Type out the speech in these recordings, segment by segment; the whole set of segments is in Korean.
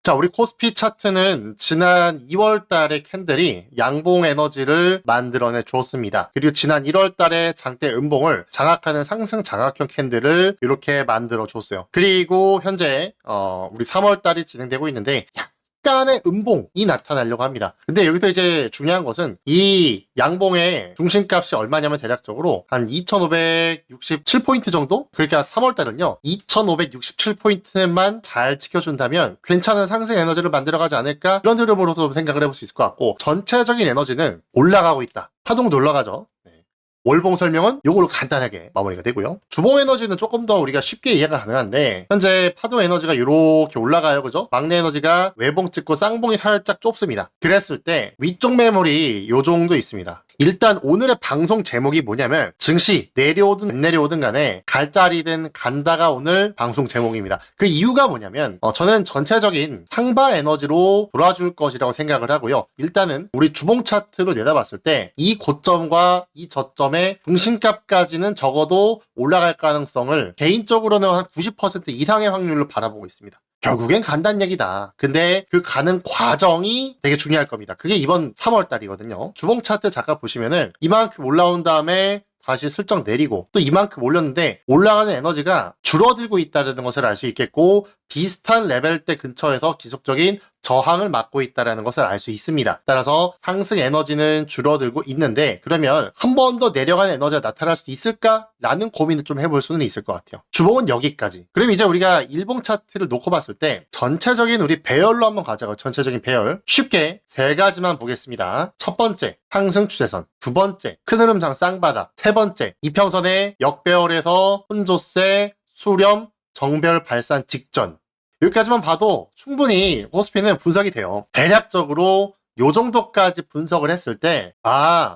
자, 우리 코스피 차트는 지난 2월 달에 캔들이 양봉 에너지를 만들어내 주었습니다. 그리고 지난 1월 달에 장대 음봉을 장악하는 상승 장악형 캔들을 이렇게 만들어 줬어요. 그리고 현재 우리 3월 달이 진행되고 있는데 약간의 음봉이 나타나려고 합니다. 근데 여기서 이제 중요한 것은 이 양봉의 중심값이 얼마냐면 대략적으로 한 2567포인트 정도? 그러니까 3월달은요 2567포인트만 잘 지켜준다면 괜찮은 상승 에너지를 만들어가지 않을까, 이런 흐름으로도 생각을 해볼 수 있을 것 같고, 전체적인 에너지는 올라가고 있다. 파동도 올라가죠. 월봉 설명은 요걸로 간단하게 마무리가 되고요. 주봉 에너지는 조금 더 우리가 쉽게 이해가 가능한데, 현재 파동 에너지가 이렇게 올라가요. 그죠? 막내 에너지가 외봉 찍고 쌍봉이 살짝 좁습니다. 그랬을 때 위쪽 매물이 요 정도 있습니다. 일단 오늘의 방송 제목이 뭐냐면, 증시 내려오든 안 내려오든 간에 갈 자리든 간다가 오늘 방송 제목입니다. 그 이유가 뭐냐면 저는 전체적인 상바 에너지로 돌아줄 것이라고 생각을 하고요. 일단은 우리 주봉 차트로 내다봤을 때 이 고점과 이 저점의 중심값까지는 적어도 올라갈 가능성을 개인적으로는 한 90% 이상의 확률로 바라보고 있습니다. 결국엔 간다는 얘기다. 근데 그 가는 과정이 되게 중요할 겁니다. 그게 이번 3월 달이거든요. 주봉 차트 잠깐 보시면은 이만큼 올라온 다음에 다시 슬쩍 내리고 또 이만큼 올렸는데 올라가는 에너지가 줄어들고 있다는 것을 알 수 있겠고, 비슷한 레벨대 근처에서 지속적인 저항을 맞고 있다는 것을 알 수 있습니다. 따라서 상승 에너지는 줄어들고 있는데, 그러면 한 번 더 내려가는 에너지가 나타날 수 있을까? 라는 고민을 좀 해볼 수는 있을 것 같아요. 주봉은 여기까지. 그럼 이제 우리가 일봉 차트를 놓고 봤을 때 전체적인 우리 배열로 한번 가자고요. 전체적인 배열. 쉽게 세 가지만 보겠습니다. 첫 번째, 상승 추세선. 두 번째, 큰 흐름상 쌍바닥. 세 번째, 이평선의 역배열에서 혼조세, 수렴, 정배열 발산 직전. 여기까지만 봐도 충분히 코스피는 분석이 돼요. 대략적으로 요 정도까지 분석을 했을 때,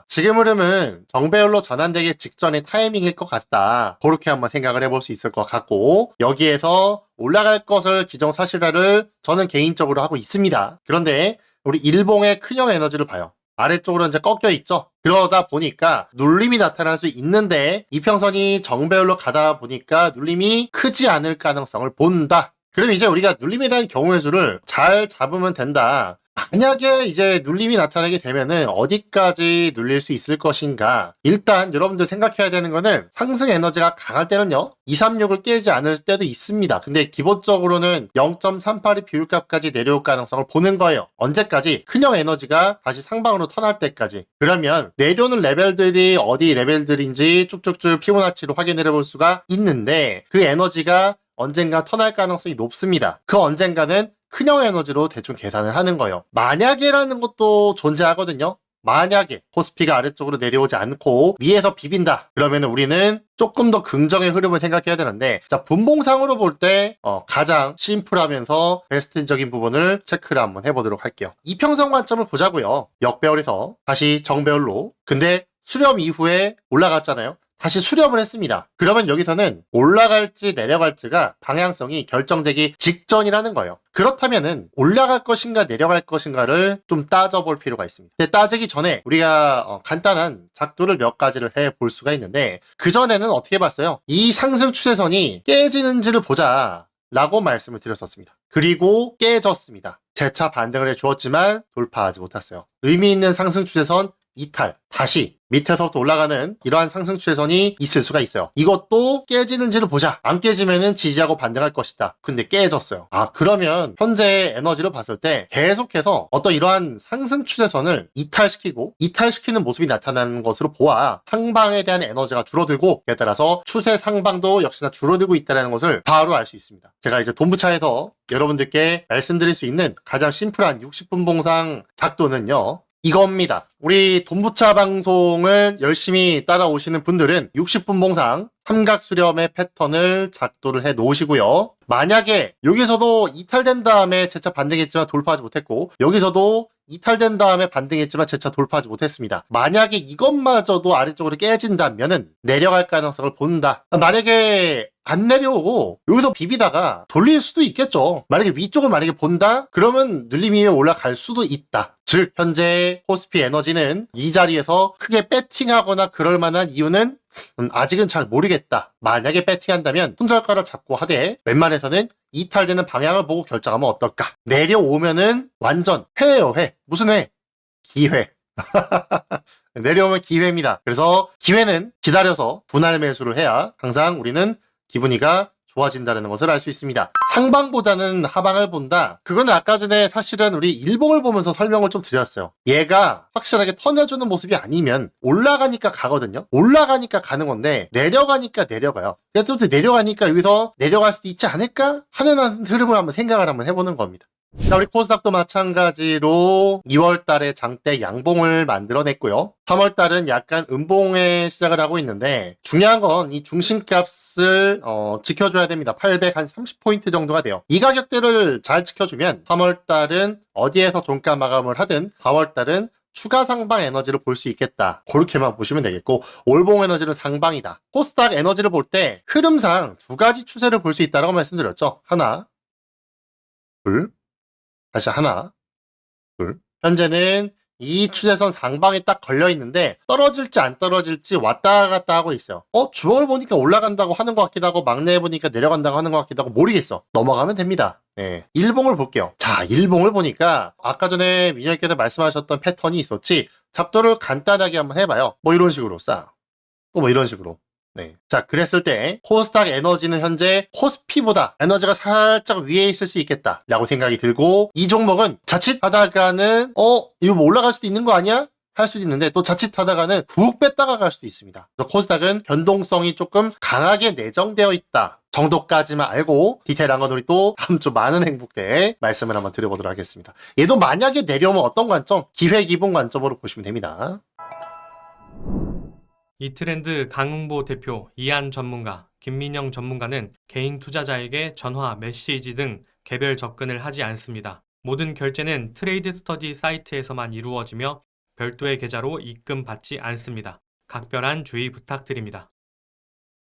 지금 흐름은 정배열로 전환되기 직전의 타이밍일 것 같다. 그렇게 한번 생각을 해볼 수 있을 것 같고, 여기에서 올라갈 것을 기정사실화를 저는 개인적으로 하고 있습니다. 그런데 우리 일봉의 큰형 에너지를 봐요. 아래쪽으로 이제 꺾여 있죠. 그러다 보니까 눌림이 나타날 수 있는데, 이평선이 정배열로 가다 보니까 눌림이 크지 않을 가능성을 본다. 그럼 이제 우리가 눌림에 대한 경우의 수를 잘 잡으면 된다. 만약에 이제 눌림이 나타나게 되면은 어디까지 눌릴 수 있을 것인가. 일단 여러분들 생각해야 되는 거는, 상승 에너지가 강할 때는요 236을 깨지 않을 때도 있습니다. 근데 기본적으로는 0.382 비율값까지 내려올 가능성을 보는 거예요. 언제까지? 큰형 에너지가 다시 상방으로 턴할 때까지. 그러면 내려오는 레벨들이 어디 레벨들인지 쭉쭉쭉 피보나치로 확인을 해볼 수가 있는데, 그 에너지가 언젠가 턴할 가능성이 높습니다. 그 언젠가는 큰형 에너지로 대충 계산을 하는 거예요. 만약에라는 것도 존재하거든요. 만약에 코스피가 아래쪽으로 내려오지 않고 위에서 비빈다. 그러면 우리는 조금 더 긍정의 흐름을 생각해야 되는데, 자, 분봉상으로 볼 때 가장 심플하면서 베스트적인 부분을 체크를 한번 해보도록 할게요. 이평선 관점을 보자고요. 역배열에서 다시 정배열로. 근데 수렴 이후에 올라갔잖아요. 다시 수렴을 했습니다. 그러면 여기서는 올라갈지 내려갈지가 방향성이 결정되기 직전이라는 거예요. 그렇다면은 올라갈 것인가 내려갈 것인가를 좀 따져볼 필요가 있습니다. 근데 따지기 전에 우리가 간단한 작도를 몇 가지를 해볼 수가 있는데, 그전에는 어떻게 봤어요? 이 상승 추세선이 깨지는지를 보자 라고 말씀을 드렸었습니다. 그리고 깨졌습니다. 재차 반등을 해주었지만 돌파하지 못했어요. 의미 있는 상승 추세선 이탈, 다시 밑에서부터 올라가는 이러한 상승 추세선이 있을 수가 있어요. 이것도 깨지는지를 보자. 안 깨지면은 지지하고 반등할 것이다. 근데 깨졌어요. 그러면 현재 에너지를 봤을 때 계속해서 어떤 이러한 상승 추세선을 이탈시키는 모습이 나타나는 것으로 보아 상방에 대한 에너지가 줄어들고, 그에 따라서 추세 상방도 역시나 줄어들고 있다는 것을 바로 알 수 있습니다. 제가 이제 돈부차에서 여러분들께 말씀드릴 수 있는 가장 심플한 60분 봉상 작도는요, 이겁니다. 우리 돈부차 방송을 열심히 따라오시는 분들은 60분 봉상 삼각 수렴의 패턴을 작도를 해 놓으시고요. 만약에 여기서도 이탈된 다음에 재차 반등했지만 돌파하지 못했고, 여기서도 이탈된 다음에 반등했지만 재차 돌파하지 못했습니다. 만약에 이것마저도 아래쪽으로 깨진다면은 내려갈 가능성을 본다. 만약에 안 내려오고 여기서 비비다가 돌릴 수도 있겠죠. 만약에 위쪽을 본다? 그러면 눌림 위에 올라갈 수도 있다. 즉 현재 코스피 에너지는 이 자리에서 크게 배팅하거나 그럴 만한 이유는 아직은 잘 모르겠다. 만약에 배팅한다면 손절가를 잡고 하되 웬만해서는 이탈되는 방향을 보고 결정하면 어떨까? 내려오면은 완전 회예요, 회. 무슨 회? 기회. 내려오면 기회입니다. 그래서 기회는 기다려서 분할 매수를 해야 항상 우리는 기분이가 좋아진다는 것을 알 수 있습니다. 상방보다는 하방을 본다. 그거는 아까 전에 사실은 우리 일봉을 보면서 설명을 좀 드렸어요. 얘가 확실하게 턴해주는 모습이 아니면 올라가니까 가거든요. 올라가니까 가는 건데 내려가니까 내려가요. 그래도 내려가니까 여기서 내려갈 수도 있지 않을까 하는 흐름을 한번 생각을 한번 해보는 겁니다. 자, 우리 코스닥도 마찬가지로 2월 달에 장대 양봉을 만들어냈고요. 3월 달은 약간 음봉에 시작을 하고 있는데 중요한 건 이 중심값을 지켜줘야 됩니다. 830포인트 정도가 돼요. 이 가격대를 잘 지켜주면 3월 달은 어디에서 종가 마감을 하든 4월 달은 추가 상방 에너지를 볼 수 있겠다. 그렇게만 보시면 되겠고 올봉 에너지는 상방이다. 코스닥 에너지를 볼 때 흐름상 두 가지 추세를 볼 수 있다고 말씀드렸죠. 하나, 둘, 다시 하나, 둘. 현재는 이 추세선 상방에 딱 걸려 있는데 떨어질지 안 떨어질지 왔다 갔다 하고 있어요. 주봉을 보니까 올라간다고 하는 것 같기도 하고 막내에 보니까 내려간다고 하는 것 같기도 하고 모르겠어. 넘어가면 됩니다. 네. 일봉을 볼게요. 자, 일봉을 보니까 아까 전에 민혁께서 말씀하셨던 패턴이 있었지. 잡도를 간단하게 한번 해봐요. 뭐 이런 식으로 싹. 또 뭐 이런 식으로. 네. 자, 그랬을 때 코스닥 에너지는 현재 코스피보다 에너지가 살짝 위에 있을 수 있겠다 라고 생각이 들고 이 종목은 자칫 하다가는 이거 뭐 올라갈 수도 있는 거 아니야? 할 수도 있는데 또 자칫 하다가는 훅 뺐다가 갈 수도 있습니다. 그래서 코스닥은 변동성이 조금 강하게 내정되어 있다 정도까지만 알고 디테일한 건 우리 또 다음 주 많은 행복 때 말씀을 한번 드려보도록 하겠습니다. 얘도 만약에 내려오면 어떤 관점? 기회 기본 관점으로 보시면 됩니다. 이트렌드 강흥보 대표, 이한 전문가, 김민영 전문가는 개인 투자자에게 전화, 메시지 등 개별 접근을 하지 않습니다. 모든 결제는 트레이드 스터디 사이트에서만 이루어지며 별도의 계좌로 입금받지 않습니다. 각별한 주의 부탁드립니다.